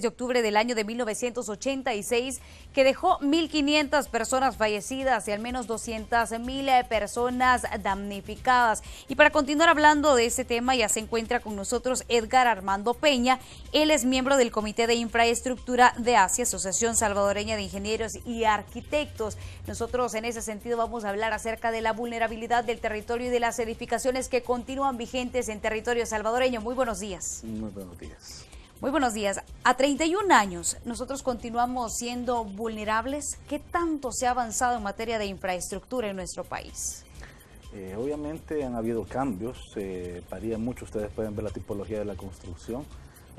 de octubre del año de 1986, que dejó 1.500 personas fallecidas y al menos 200.000 personas damnificadas. Y para continuar hablando de este tema, ya se encuentra con nosotros Edgar Armando Peña. Él es miembro del Comité de Infraestructura de ASI, Asociación Salvadoreña de Ingenieros y Arquitectos. Nosotros en ese sentido vamos a hablar acerca de la vulnerabilidad del territorio y de las edificaciones que continúan vigentes en territorio salvadoreño. Muy buenos días. Muy buenos días. Muy buenos días. A 31 años, nosotros continuamos siendo vulnerables. ¿Qué tanto se ha avanzado en materia de infraestructura en nuestro país? Obviamente han habido cambios, varía mucho, ustedes pueden ver la tipología de la construcción,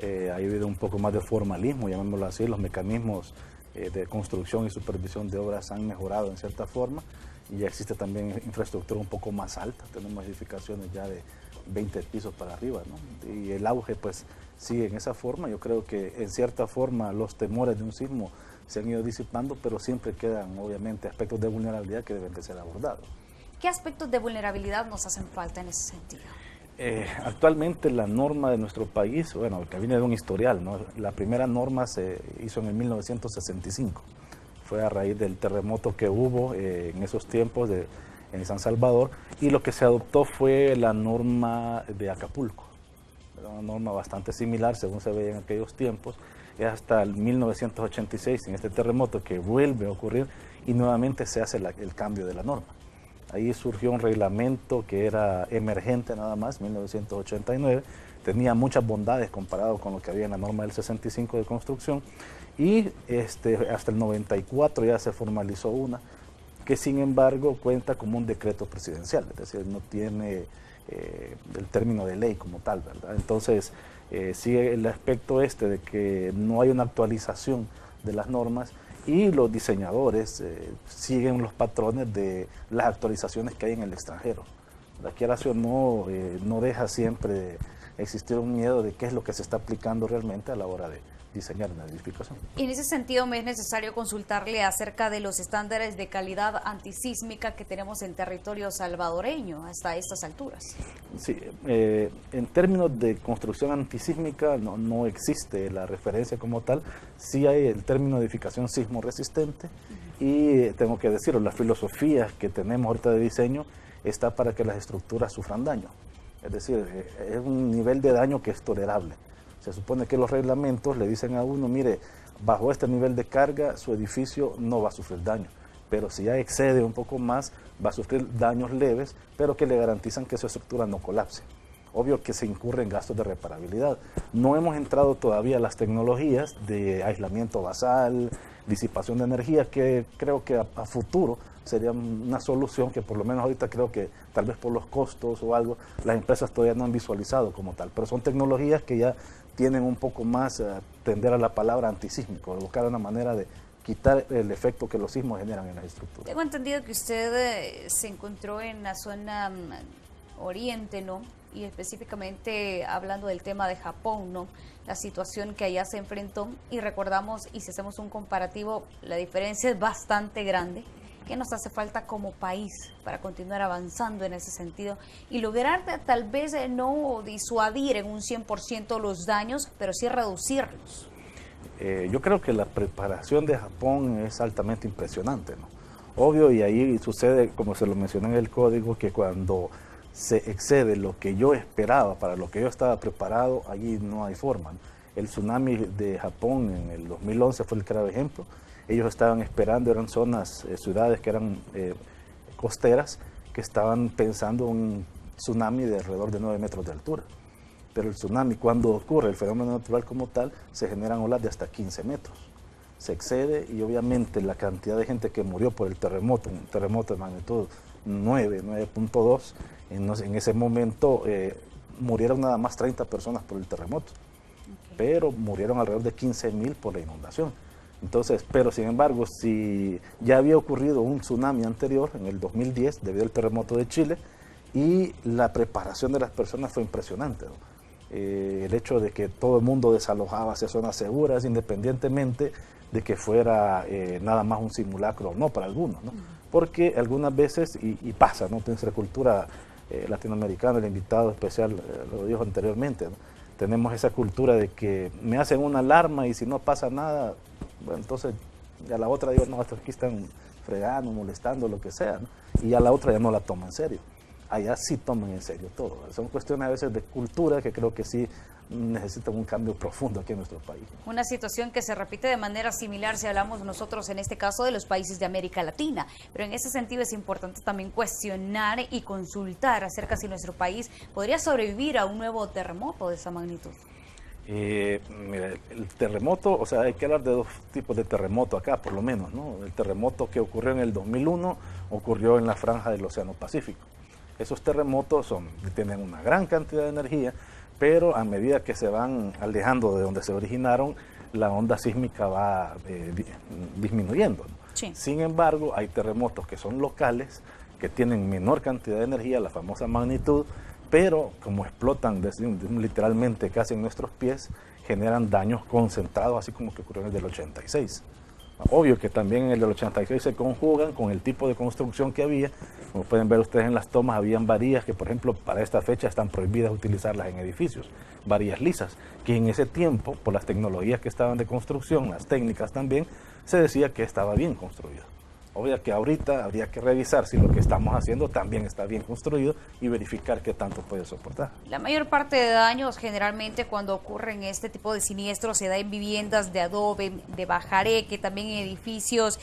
ha habido un poco más de formalismo, llamémoslo así, los mecanismos de construcción y supervisión de obras han mejorado en cierta forma y ya existe también infraestructura un poco más alta, tenemos edificaciones ya de 20 pisos para arriba, ¿no? Y el auge pues sigue en esa forma. Yo creo que en cierta forma los temores de un sismo se han ido disipando, pero siempre quedan obviamente aspectos de vulnerabilidad que deben de ser abordados. ¿Qué aspectos de vulnerabilidad nos hacen falta en ese sentido? Actualmente la norma de nuestro país, bueno, que viene de un historial, ¿no? La primera norma se hizo en el 1965, fue a raíz del terremoto que hubo en esos tiempos en San Salvador, y lo que se adoptó fue la norma de Acapulco, una norma bastante similar según se veía en aquellos tiempos. Es hasta el 1986, en este terremoto, que vuelve a ocurrir y nuevamente se hace el cambio de la norma. Ahí surgió un reglamento que era emergente nada más, 1989, tenía muchas bondades comparado con lo que había en la norma del 65 de construcción, y hasta el 94 ya se formalizó una, que sin embargo cuenta como un decreto presidencial, es decir, no tiene el término de ley como tal, ¿verdad? Entonces, sigue el aspecto de que no hay una actualización de las normas y los diseñadores siguen los patrones de las actualizaciones que hay en el extranjero. Aquí o no, no deja siempre de existir un miedo de qué es lo que se está aplicando realmente a la hora de diseñar una edificación. Y en ese sentido me es necesario consultarle acerca de los estándares de calidad antisísmica que tenemos en territorio salvadoreño hasta estas alturas. Sí, en términos de construcción antisísmica no existe la referencia como tal, sí hay el término de edificación sismo resistente y tengo que decirlo, la filosofía que tenemos ahorita de diseño está para que las estructuras sufran daño, es decir, es un nivel de daño que es tolerable. Se supone que los reglamentos le dicen a uno, mire, bajo este nivel de carga su edificio no va a sufrir daño, pero si ya excede un poco más va a sufrir daños leves, pero que le garantizan que su estructura no colapse. Obvio que se incurren gastos de reparabilidad. No hemos entrado todavía a las tecnologías de aislamiento basal, disipación de energía, que creo que a futuro sería una solución que por lo menos ahorita creo que tal vez por los costos o algo, las empresas todavía no han visualizado como tal, pero son tecnologías que ya tienen un poco más tender a la palabra antisísmico, buscar una manera de quitar el efecto que los sismos generan en las estructuras. Tengo entendido que usted se encontró en la zona oriente, ¿no? Y específicamente hablando del tema de Japón, ¿no? La situación que allá se enfrentó, y recordamos, y si hacemos un comparativo, la diferencia es bastante grande. ¿Qué nos hace falta como país para continuar avanzando en ese sentido y lograr tal vez no disuadir en un 100% los daños, pero sí reducirlos? Yo creo que la preparación de Japón es altamente impresionante, ¿no? Obvio, y ahí sucede, como se lo mencioné en el código, que cuando se excede lo que yo esperaba, para lo que yo estaba preparado, allí no hay forma, ¿no? El tsunami de Japón en el 2011 fue el claro ejemplo. Ellos estaban esperando, eran zonas, ciudades que eran costeras, que estaban pensando un tsunami de alrededor de 9 metros de altura. Pero el tsunami, cuando ocurre el fenómeno natural como tal, se generan olas de hasta 15 metros. Se excede y obviamente la cantidad de gente que murió por el terremoto, un terremoto de magnitud 9.2, en ese momento murieron nada más 30 personas por el terremoto, pero murieron alrededor de 15.000 por la inundación. Entonces, pero sin embargo, si ya había ocurrido un tsunami anterior, en el 2010, debido al terremoto de Chile, y la preparación de las personas fue impresionante, ¿no? El hecho de que todo el mundo desalojaba hacia zonas seguras, independientemente de que fuera nada más un simulacro o no para algunos, ¿no? Porque algunas veces, y pasa, ¿no? En nuestra cultura latinoamericana, el invitado especial lo dijo anteriormente, ¿no? tenemos esa cultura de que me hacen una alarma y si no pasa nada, bueno, entonces ya la otra digo, no, estos aquí están fregando, molestando, lo que sea, ¿no? Y ya la otra ya no la toma en serio. Allá sí toman en serio todo. Son cuestiones a veces de cultura que creo que sí necesitan un cambio profundo aquí en nuestro país. Una situación que se repite de manera similar si hablamos nosotros en este caso de los países de América Latina, pero en ese sentido es importante también cuestionar y consultar acerca si nuestro país podría sobrevivir a un nuevo terremoto de esa magnitud. Mira, el terremoto, o sea, hay que hablar de dos tipos de terremoto acá, por lo menos, ¿no? El terremoto que ocurrió en el 2001 ocurrió en la franja del Océano Pacífico. Esos terremotos tienen una gran cantidad de energía, pero a medida que se van alejando de donde se originaron, la onda sísmica va disminuyendo, ¿no? Sí. Sin embargo, hay terremotos que son locales, que tienen menor cantidad de energía, la famosa magnitud, pero como explotan literalmente casi en nuestros pies, generan daños concentrados, así como que ocurrió en el del 86. Obvio que también en el del 86 se conjugan con el tipo de construcción que había. Como pueden ver ustedes en las tomas, habían varillas que, por ejemplo, para esta fecha están prohibidas utilizarlas en edificios, varillas lisas, que en ese tiempo, por las tecnologías que estaban de construcción, las técnicas también, se decía que estaba bien construido. Obvio que ahorita habría que revisar si lo que estamos haciendo también está bien construido y verificar qué tanto puede soportar. La mayor parte de daños generalmente cuando ocurren este tipo de siniestros se da en viviendas de adobe, de bajareque, también en edificios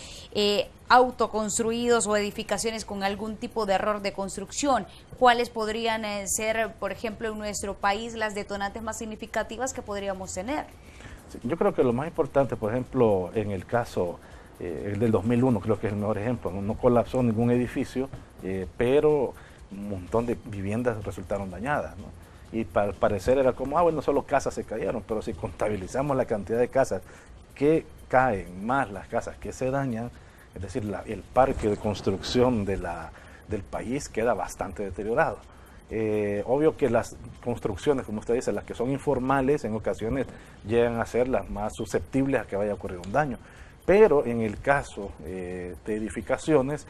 autoconstruidos o edificaciones con algún tipo de error de construcción. ¿Cuáles podrían ser, por ejemplo, en nuestro país las detonantes más significativas que podríamos tener? Sí, yo creo que lo más importante, por ejemplo, en el caso el del 2001 creo que es el mejor ejemplo, no colapsó ningún edificio, pero un montón de viviendas resultaron dañadas, ¿no? Y al parecer era como, bueno, solo casas se cayeron, pero si contabilizamos la cantidad de casas que caen más las casas que se dañan, es decir, el parque de construcción del país queda bastante deteriorado. Obvio que las construcciones, como usted dice, las que son informales, en ocasiones llegan a ser las más susceptibles a que vaya a ocurrir un daño. Pero en el caso de edificaciones,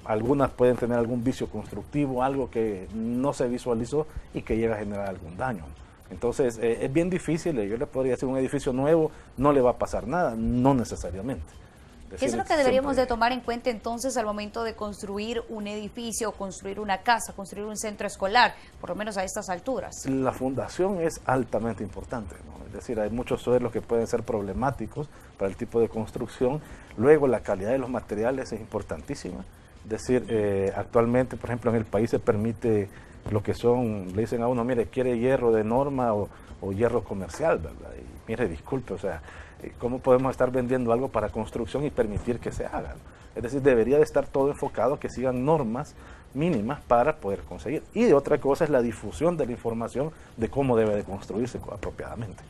algunas pueden tener algún vicio constructivo, algo que no se visualizó y que llega a generar algún daño. Entonces es bien difícil, yo le podría decir un edificio nuevo, no le va a pasar nada, no necesariamente. ¿Qué es lo que deberíamos de tomar en cuenta entonces al momento de construir un edificio, construir una casa, construir un centro escolar, por lo menos a estas alturas? La fundación es altamente importante, ¿no? Es decir, hay muchos suelos que pueden ser problemáticos para el tipo de construcción. Luego la calidad de los materiales es importantísima. Es decir, actualmente, por ejemplo, en el país se permite lo que son, le dicen a uno, mire, quiere hierro de norma o hierro comercial, ¿verdad? Y mire, disculpe, o sea, ¿cómo podemos estar vendiendo algo para construcción y permitir que se haga? Es decir, debería de estar todo enfocado a que sigan normas mínimas para poder conseguir. Y otra cosa es la difusión de la información de cómo debe de construirse apropiadamente.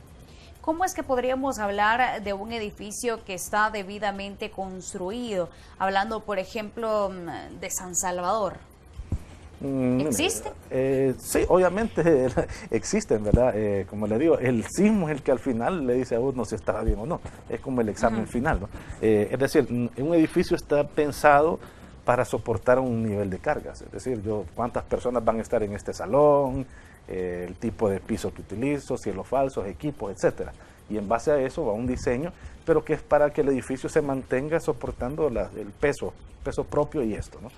¿Cómo es que podríamos hablar de un edificio que está debidamente construido? Hablando, por ejemplo, de San Salvador. ¿Existe? Sí, obviamente existen, ¿verdad? Como le digo, el sismo es el que al final le dice a uno si estaba bien o no. Es como el examen final, ¿no? Es decir, un edificio está pensado para soportar un nivel de cargas. Es decir, cuántas personas van a estar en este salón, el tipo de piso que utilizo, cielos falsos, equipos, etcétera. Y en base a eso va un diseño, pero que es para que el edificio se mantenga soportando el peso propio y esto, ¿no?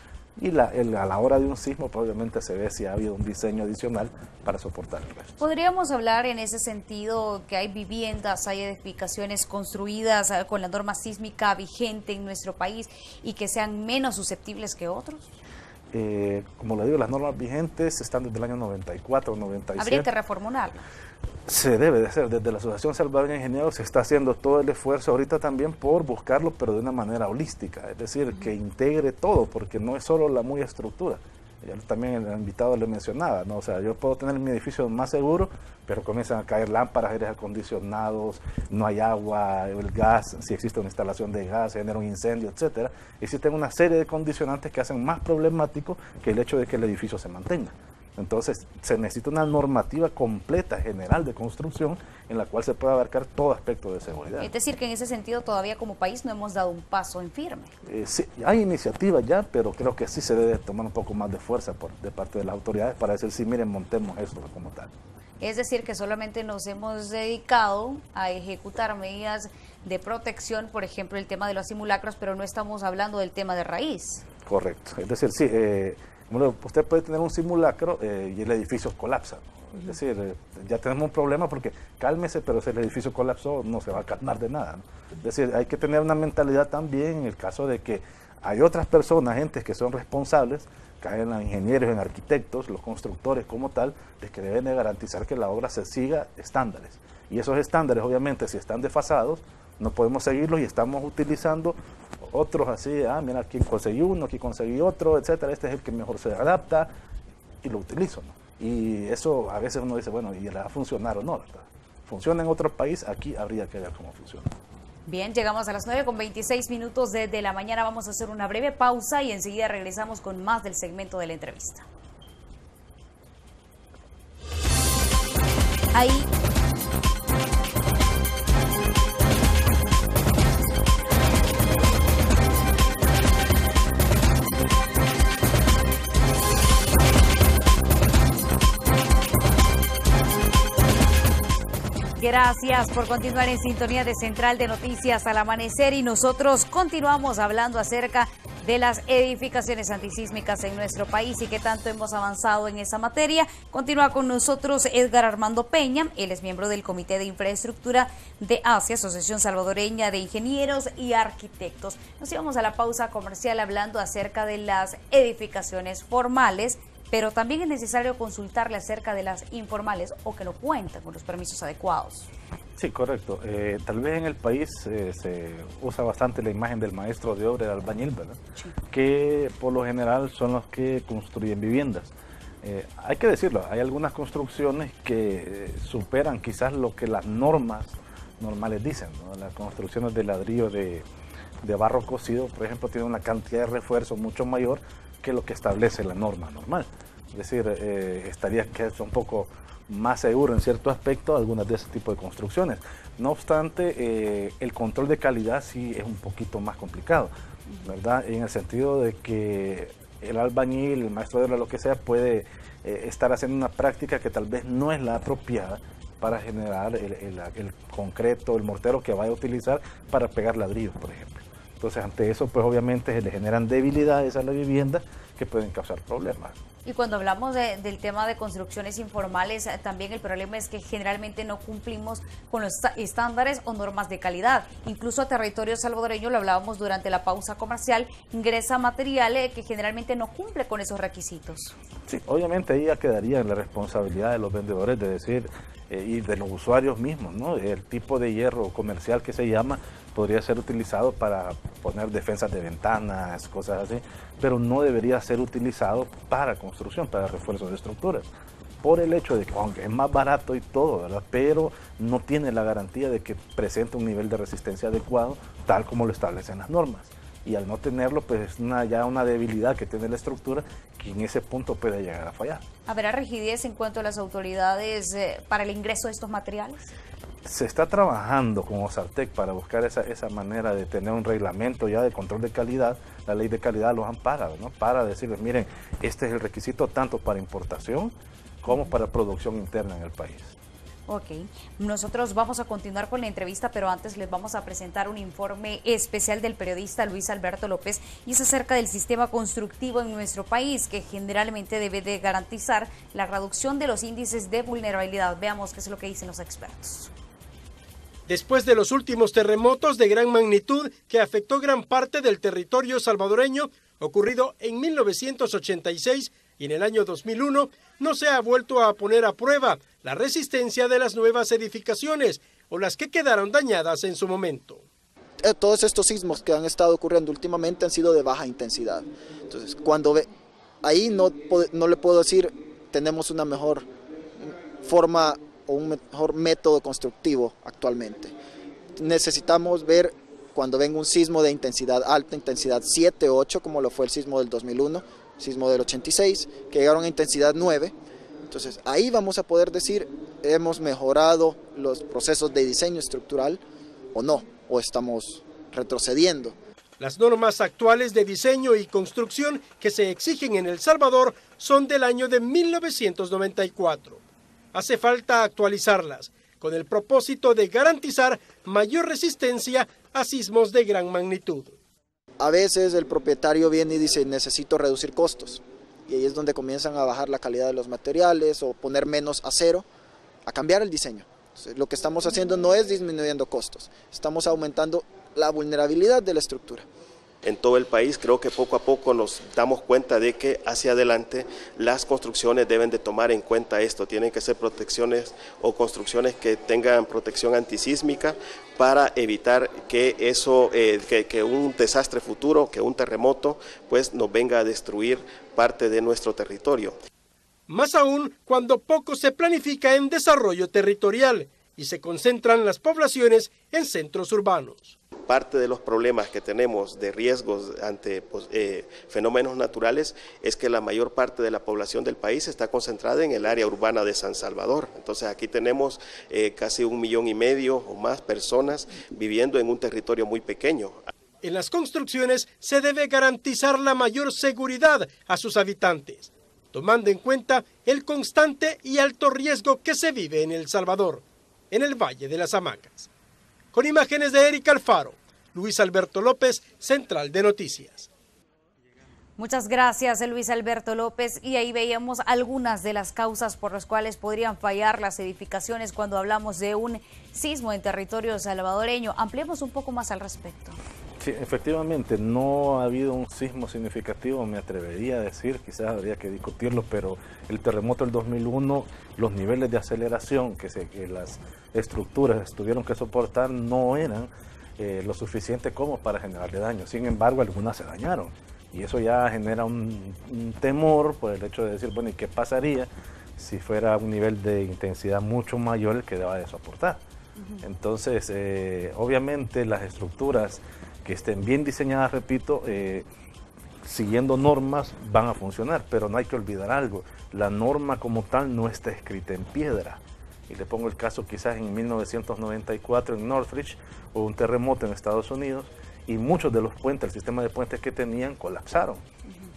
Y a la hora de un sismo, pues, obviamente se ve si ha habido un diseño adicional para soportar el resto. ¿Podríamos hablar en ese sentido que hay viviendas, hay edificaciones construidas con la norma sísmica vigente en nuestro país y que sean menos susceptibles que otros? Como le digo, las normas vigentes están desde el año 94, 97. Habría que reformularlas. Se debe de hacer, desde la Asociación Salvadoreña de Ingenieros se está haciendo todo el esfuerzo ahorita también por buscarlo, pero de una manera holística, es decir, que integre todo, porque no es solo la muy estructura. Ya también el invitado le mencionaba, ¿no? O sea, yo puedo tener mi edificio más seguro, pero comienzan a caer lámparas, aires acondicionados, no hay agua, el gas, si existe una instalación de gas, se genera un incendio, etcétera. Existen una serie de condicionantes que hacen más problemático que el hecho de que el edificio se mantenga. Entonces, se necesita una normativa completa, general de construcción, en la cual se pueda abarcar todo aspecto de seguridad. Es decir, que en ese sentido todavía como país no hemos dado un paso en firme. Sí, hay iniciativas ya, pero creo que sí se debe tomar un poco más de fuerza de parte de las autoridades para decir, sí, miren, montemos esto como tal. Es decir, que solamente nos hemos dedicado a ejecutar medidas de protección, por ejemplo, el tema de los simulacros, pero no estamos hablando del tema de raíz. Correcto. Es decir, sí, bueno, usted puede tener un simulacro y el edificio colapsa. Es decir, ya tenemos un problema porque cálmese, pero si el edificio colapsó no se va a calmar de nada, ¿no? Es decir, hay que tener una mentalidad también en el caso de que hay otras personas, gentes que son responsables, caen los ingenieros, en arquitectos, los constructores como tal, de que deben de garantizar que la obra se siga estándares. Y esos estándares, obviamente, si están desfasados, no podemos seguirlos y estamos utilizando otros así, mira, aquí conseguí uno, aquí conseguí otro, etcétera, este es el que mejor se adapta y lo utilizo, ¿no? Y eso a veces uno dice, bueno, ¿y le va a funcionar o no? ¿Verdad? Funciona en otro país, aquí habría que ver cómo funciona. Bien, llegamos a las 9:26 de la mañana. Vamos a hacer una breve pausa y enseguida regresamos con más del segmento de la entrevista. Ahí. Gracias por continuar en sintonía de Central de Noticias al Amanecer y nosotros continuamos hablando acerca de las edificaciones antisísmicas en nuestro país y qué tanto hemos avanzado en esa materia. Continúa con nosotros Edgar Armando Peña, él es miembro del Comité de Infraestructura de ASIA, Asociación Salvadoreña de Ingenieros y Arquitectos. Nos íbamos a la pausa comercial hablando acerca de las edificaciones formales, pero también es necesario consultarle acerca de las informales o que no cuentan con los permisos adecuados. Sí, correcto. Tal vez en el país se usa bastante la imagen del maestro de obra, del albañil, ¿verdad? Sí. Que por lo general son los que construyen viviendas. Hay que decirlo, hay algunas construcciones que superan quizás lo que las normas normales dicen, ¿no? Las construcciones de ladrillo de barro cocido, por ejemplo, tienen una cantidad de refuerzo mucho mayor que lo que establece la norma normal. Es decir, estaría que es un poco más seguro en cierto aspecto algunas de ese tipo de construcciones. No obstante, el control de calidad sí es un poquito más complicado, ¿verdad? En el sentido de que el albañil, el maestro de obra, lo que sea, puede estar haciendo una práctica que tal vez no es la apropiada para generar el concreto, el mortero que vaya a utilizar para pegar ladrillos, por ejemplo. Entonces, ante eso, pues obviamente se le generan debilidades a la vivienda que pueden causar problemas. Y cuando hablamos del tema de construcciones informales, también el problema es que generalmente no cumplimos con los estándares o normas de calidad. Incluso a territorio salvadoreño, lo hablábamos durante la pausa comercial, ingresa material que generalmente no cumple con esos requisitos. Sí, obviamente ahí ya quedaría en la responsabilidad de los vendedores de decir, y de los usuarios mismos, ¿no? El tipo de hierro comercial que se llama podría ser utilizado para poner defensas de ventanas, cosas así, pero no debería ser utilizado para construcción, para refuerzos de estructuras, por el hecho de que, aunque es más barato y todo, ¿verdad? Pero no tiene la garantía de que presente un nivel de resistencia adecuado, tal como lo establecen las normas. Y al no tenerlo, pues es ya una debilidad que tiene la estructura que en ese punto puede llegar a fallar. ¿Habrá rigidez en cuanto a las autoridades para el ingreso de estos materiales? Se está trabajando con Ozartec para buscar esa manera de tener un reglamento ya de control de calidad. La ley de calidad los ampara, ¿no? Para decirles, miren, este es el requisito tanto para importación como para producción interna en el país. Ok, nosotros vamos a continuar con la entrevista, pero antes les vamos a presentar un informe especial del periodista Luis Alberto López y es acerca del sistema constructivo en nuestro país que generalmente debe de garantizar la reducción de los índices de vulnerabilidad. Veamos qué es lo que dicen los expertos. Después de los últimos terremotos de gran magnitud que afectó gran parte del territorio salvadoreño, ocurrido en 1986 y en el año 2001, no se ha vuelto a poner a prueba la resistencia de las nuevas edificaciones o las que quedaron dañadas en su momento. Todos estos sismos que han estado ocurriendo últimamente han sido de baja intensidad. Entonces, cuando ahí no le puedo decir tenemos una mejor forma o un mejor método constructivo actualmente. Necesitamos ver cuando venga un sismo de intensidad alta, intensidad 7, 8, como lo fue el sismo del 2001, sismo del 86, que llegaron a intensidad 9. Entonces ahí vamos a poder decir, hemos mejorado los procesos de diseño estructural o no, o estamos retrocediendo. Las normas actuales de diseño y construcción que se exigen en El Salvador son del año de 1994. hace falta actualizarlas, con el propósito de garantizar mayor resistencia a sismos de gran magnitud. A veces el propietario viene y dice, necesito reducir costos, y ahí es donde comienzan a bajar la calidad de los materiales o poner menos acero, a cambiar el diseño. Entonces, lo que estamos haciendo no es disminuyendo costos, estamos aumentando la vulnerabilidad de la estructura. En todo el país creo que poco a poco nos damos cuenta de que hacia adelante las construcciones deben de tomar en cuenta esto, tienen que ser protecciones o construcciones que tengan protección antisísmica para evitar que eso, que un desastre futuro, que un terremoto, pues nos venga a destruir parte de nuestro territorio. Más aún cuando poco se planifica en desarrollo territorial y se concentran las poblaciones en centros urbanos. Parte de los problemas que tenemos de riesgos ante fenómenos naturales es que la mayor parte de la población del país está concentrada en el área urbana de San Salvador. Entonces aquí tenemos casi 1,5 millones o más personas viviendo en un territorio muy pequeño. En las construcciones se debe garantizar la mayor seguridad a sus habitantes, tomando en cuenta el constante y alto riesgo que se vive en El Salvador, en el Valle de las Hamacas. Con imágenes de Erika Alfaro, Luis Alberto López, Central de Noticias. Muchas gracias, Luis Alberto López. Y ahí veíamos algunas de las causas por las cuales podrían fallar las edificaciones cuando hablamos de un sismo en territorio salvadoreño. Ampliemos un poco más al respecto. Sí, efectivamente, no ha habido un sismo significativo, me atrevería a decir, quizás habría que discutirlo, pero el terremoto del 2001, los niveles de aceleración que las estructuras tuvieron que soportar no eran lo suficiente como para generarle daño. Sin embargo, algunas se dañaron y eso ya genera un temor por el hecho de decir, bueno, ¿y qué pasaría si fuera un nivel de intensidad mucho mayor el que deba de soportar? Entonces, obviamente las estructuras que estén bien diseñadas, repito, siguiendo normas van a funcionar, pero no hay que olvidar algo, la norma como tal no está escrita en piedra. Y le pongo el caso quizás en 1994 en Northridge hubo un terremoto en Estados Unidos y muchos de los puentes, el sistema de puentes que tenían colapsaron.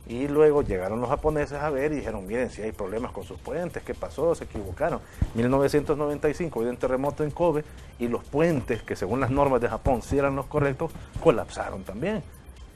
Y luego llegaron los japoneses a ver y dijeron, miren, si hay problemas con sus puentes, ¿qué pasó? Se equivocaron. 1995 hubo un terremoto en Kobe y los puentes, que según las normas de Japón sí eran los correctos, colapsaron también.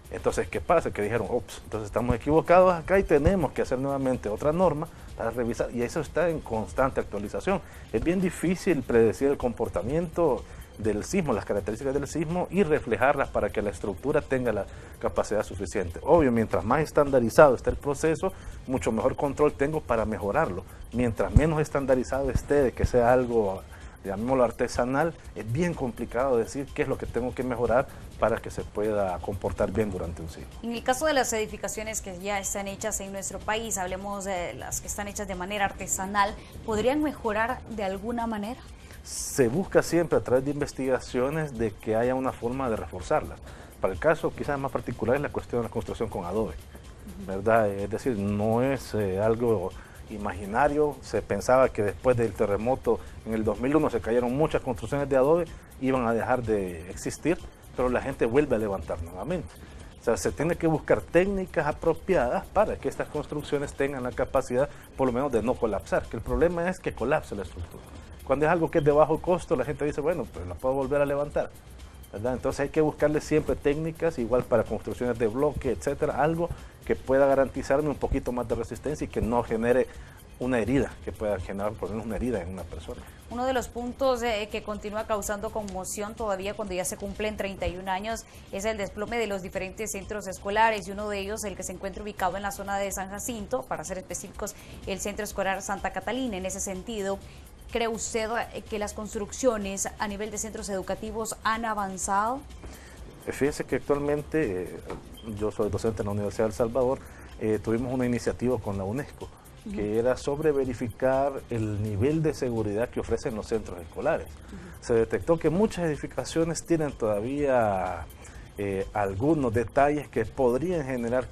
Entonces, ¿qué pasa? Que dijeron, ups, entonces estamos equivocados acá y tenemos que hacer nuevamente otra norma para revisar. Y eso está en constante actualización. Es bien difícil predecir el comportamiento del sismo, las características del sismo y reflejarlas para que la estructura tenga la capacidad suficiente. Obvio, mientras más estandarizado esté el proceso, mucho mejor control tengo para mejorarlo. Mientras menos estandarizado esté, de que sea algo, llamémoslo artesanal, es bien complicado decir qué es lo que tengo que mejorar para que se pueda comportar bien durante un sismo. En el caso de las edificaciones que ya están hechas en nuestro país, hablemos de las que están hechas de manera artesanal, ¿podrían mejorar de alguna manera? Se busca siempre a través de investigaciones de que haya una forma de reforzarlas. Para el caso quizás más particular es la cuestión de la construcción con adobe, ¿verdad? Es decir, no es algo imaginario. Se pensaba que después del terremoto en el 2001 se cayeron muchas construcciones de adobe, iban a dejar de existir, pero la gente vuelve a levantar nuevamente. O sea, se tiene que buscar técnicas apropiadas para que estas construcciones tengan la capacidad, por lo menos, de no colapsar, que el problema es que colapse la estructura. Cuando es algo que es de bajo costo, la gente dice, bueno, pues la puedo volver a levantar, ¿verdad? Entonces hay que buscarle siempre técnicas, igual para construcciones de bloque, etcétera, algo que pueda garantizarme un poquito más de resistencia y que no genere una herida, que pueda generar por lo menos una herida en una persona. Uno de los puntos que continúa causando conmoción todavía cuando ya se cumplen 31 años es el desplome de los diferentes centros escolares, y uno de ellos, el que se encuentra ubicado en la zona de San Jacinto, para ser específicos, el Centro Escolar Santa Catalina. En ese sentido, ¿cree usted que las construcciones a nivel de centros educativos han avanzado? Fíjese que actualmente, yo soy docente en la Universidad de El Salvador, tuvimos una iniciativa con la UNESCO, que era sobre verificar el nivel de seguridad que ofrecen los centros escolares. Se detectó que muchas edificaciones tienen todavía algunos detalles que podrían generar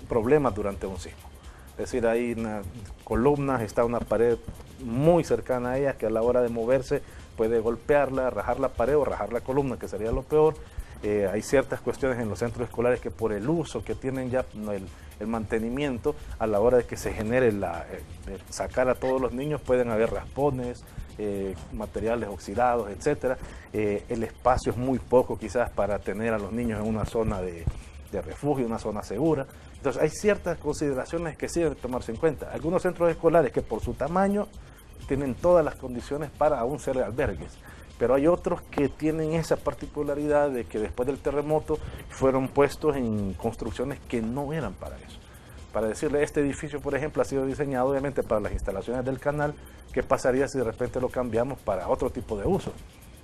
problemas durante un sismo. Es decir, hay una columna, está una pared muy cercana a ella que a la hora de moverse puede golpearla, rajar la pared o rajar la columna, que sería lo peor. Hay ciertas cuestiones en los centros escolares que por el uso que tienen ya el mantenimiento, a la hora de que se genere sacar a todos los niños, pueden haber raspones, materiales oxidados, etcétera. El espacio es muy poco quizás para tener a los niños en una zona de refugio, una zona segura. Entonces hay ciertas consideraciones que sí deben tomarse en cuenta. Algunos centros escolares que por su tamaño tienen todas las condiciones para aún ser albergues, pero hay otros que tienen esa particularidad de que después del terremoto fueron puestos en construcciones que no eran para eso. Para decirle, este edificio, por ejemplo, ha sido diseñado obviamente para las instalaciones del canal. ¿Qué pasaría si de repente lo cambiamos para otro tipo de uso?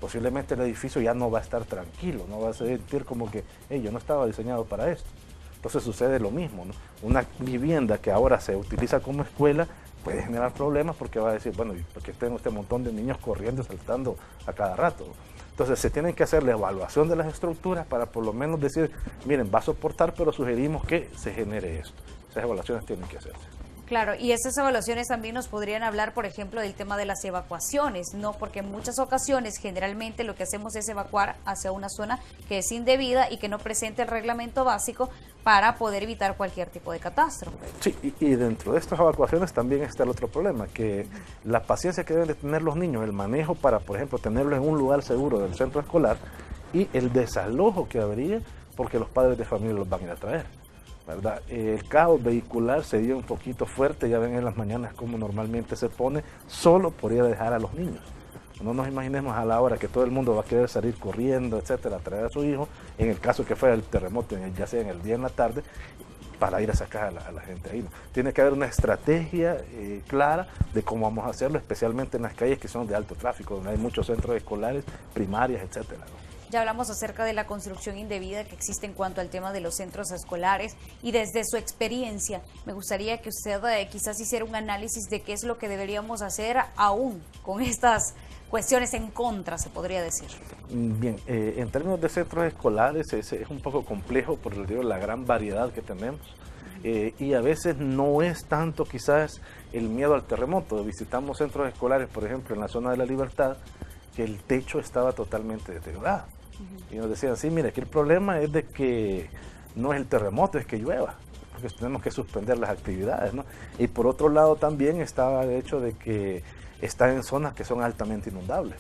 Posiblemente el edificio ya no va a estar tranquilo, no va a sentir como que, hey, yo no estaba diseñado para esto. Entonces sucede lo mismo, ¿no? Una vivienda que ahora se utiliza como escuela puede generar problemas porque va a decir, bueno, porque tengo este montón de niños corriendo, saltando a cada rato. Entonces se tienen que hacer la evaluación de las estructuras para por lo menos decir, miren, va a soportar, pero sugerimos que se genere esto. Esas evaluaciones tienen que hacerse. Claro, y esas evaluaciones también nos podrían hablar, por ejemplo, del tema de las evacuaciones, ¿no? Porque en muchas ocasiones, generalmente, lo que hacemos es evacuar hacia una zona que es indebida y que no presente el reglamento básico para poder evitar cualquier tipo de catástrofe. Sí, y dentro de estas evacuaciones también está el otro problema, que la paciencia que deben de tener los niños, el manejo para, por ejemplo, tenerlos en un lugar seguro del centro escolar y el desalojo que habría porque los padres de familia los van a ir a traer, ¿verdad? El caos vehicular se dio un poquito fuerte, ya ven en las mañanas como normalmente se pone, solo por ir a dejar a los niños. No nos imaginemos a la hora que todo el mundo va a querer salir corriendo, etcétera, a traer a su hijo, en el caso que fuera el terremoto, ya sea en el día o en la tarde, para ir a sacar a la gente ahí, ¿no? Tiene que haber una estrategia clara de cómo vamos a hacerlo, especialmente en las calles que son de alto tráfico, donde hay muchos centros escolares, primarias, etcétera, ¿no? Ya hablamos acerca de la construcción indebida que existe en cuanto al tema de los centros escolares y desde su experiencia me gustaría que usted quizás hiciera un análisis de qué es lo que deberíamos hacer aún con estas cuestiones en contra, se podría decir. Bien, en términos de centros escolares es un poco complejo por la gran variedad que tenemos y a veces no es tanto quizás el miedo al terremoto. Visitamos centros escolares, por ejemplo, en la zona de La Libertad, que el techo estaba totalmente deteriorado. Y nos decían, sí, mire, aquí el problema es de que no es el terremoto, es que llueva, porque tenemos que suspender las actividades, ¿no? Y por otro lado también estaba el hecho de que está en zonas que son altamente inundables,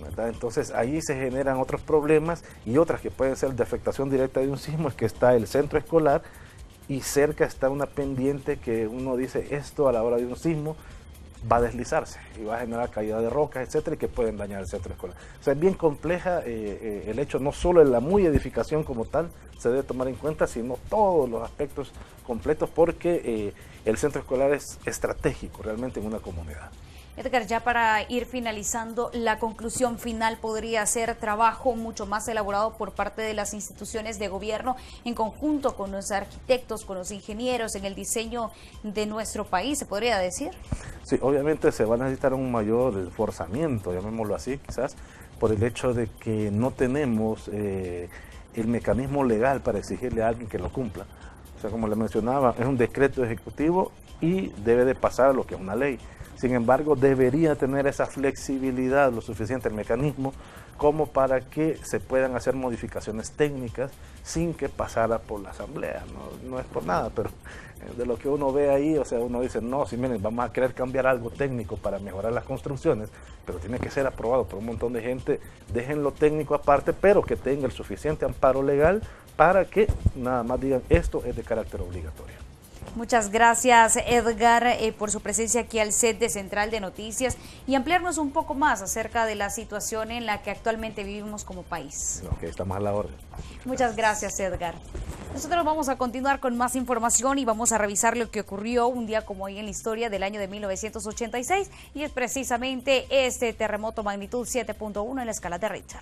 ¿verdad? Entonces ahí se generan otros problemas y otras que pueden ser de afectación directa de un sismo, es que está el centro escolar y cerca está una pendiente que uno dice, esto a la hora de un sismo va a deslizarse y va a generar caída de rocas, etcétera, y que pueden dañar el centro escolar. O sea, es bien compleja el hecho, no solo de la muy edificación como tal se debe tomar en cuenta, sino todos los aspectos completos, porque el centro escolar es estratégico realmente en una comunidad. Edgar, ya para ir finalizando, la conclusión final podría ser trabajo mucho más elaborado por parte de las instituciones de gobierno en conjunto con los arquitectos, con los ingenieros en el diseño de nuestro país, ¿se podría decir? Sí, obviamente se va a necesitar un mayor esforzamiento, llamémoslo así quizás, por el hecho de que no tenemos el mecanismo legal para exigirle a alguien que lo cumpla. O sea, como le mencionaba, es un decreto ejecutivo y debe de pasar a lo que es una ley. Sin embargo, debería tener esa flexibilidad lo suficiente el mecanismo como para que se puedan hacer modificaciones técnicas sin que pasara por la asamblea. No es por nada, pero de lo que uno ve ahí, o sea, uno dice, no, si miren, vamos a querer cambiar algo técnico para mejorar las construcciones, pero tiene que ser aprobado por un montón de gente, dejen lo técnico aparte, pero que tenga el suficiente amparo legal para que nada más digan, esto es de carácter obligatorio. Muchas gracias, Edgar, por su presencia aquí al set de Central de Noticias y ampliarnos un poco más acerca de la situación en la que actualmente vivimos como país. Ok, estamos a la orden. Muchas gracias, Edgar. Nosotros vamos a continuar con más información y vamos a revisar lo que ocurrió un día como hoy en la historia del año de 1986 y es precisamente este terremoto magnitud 7.1 en la escala de Richter.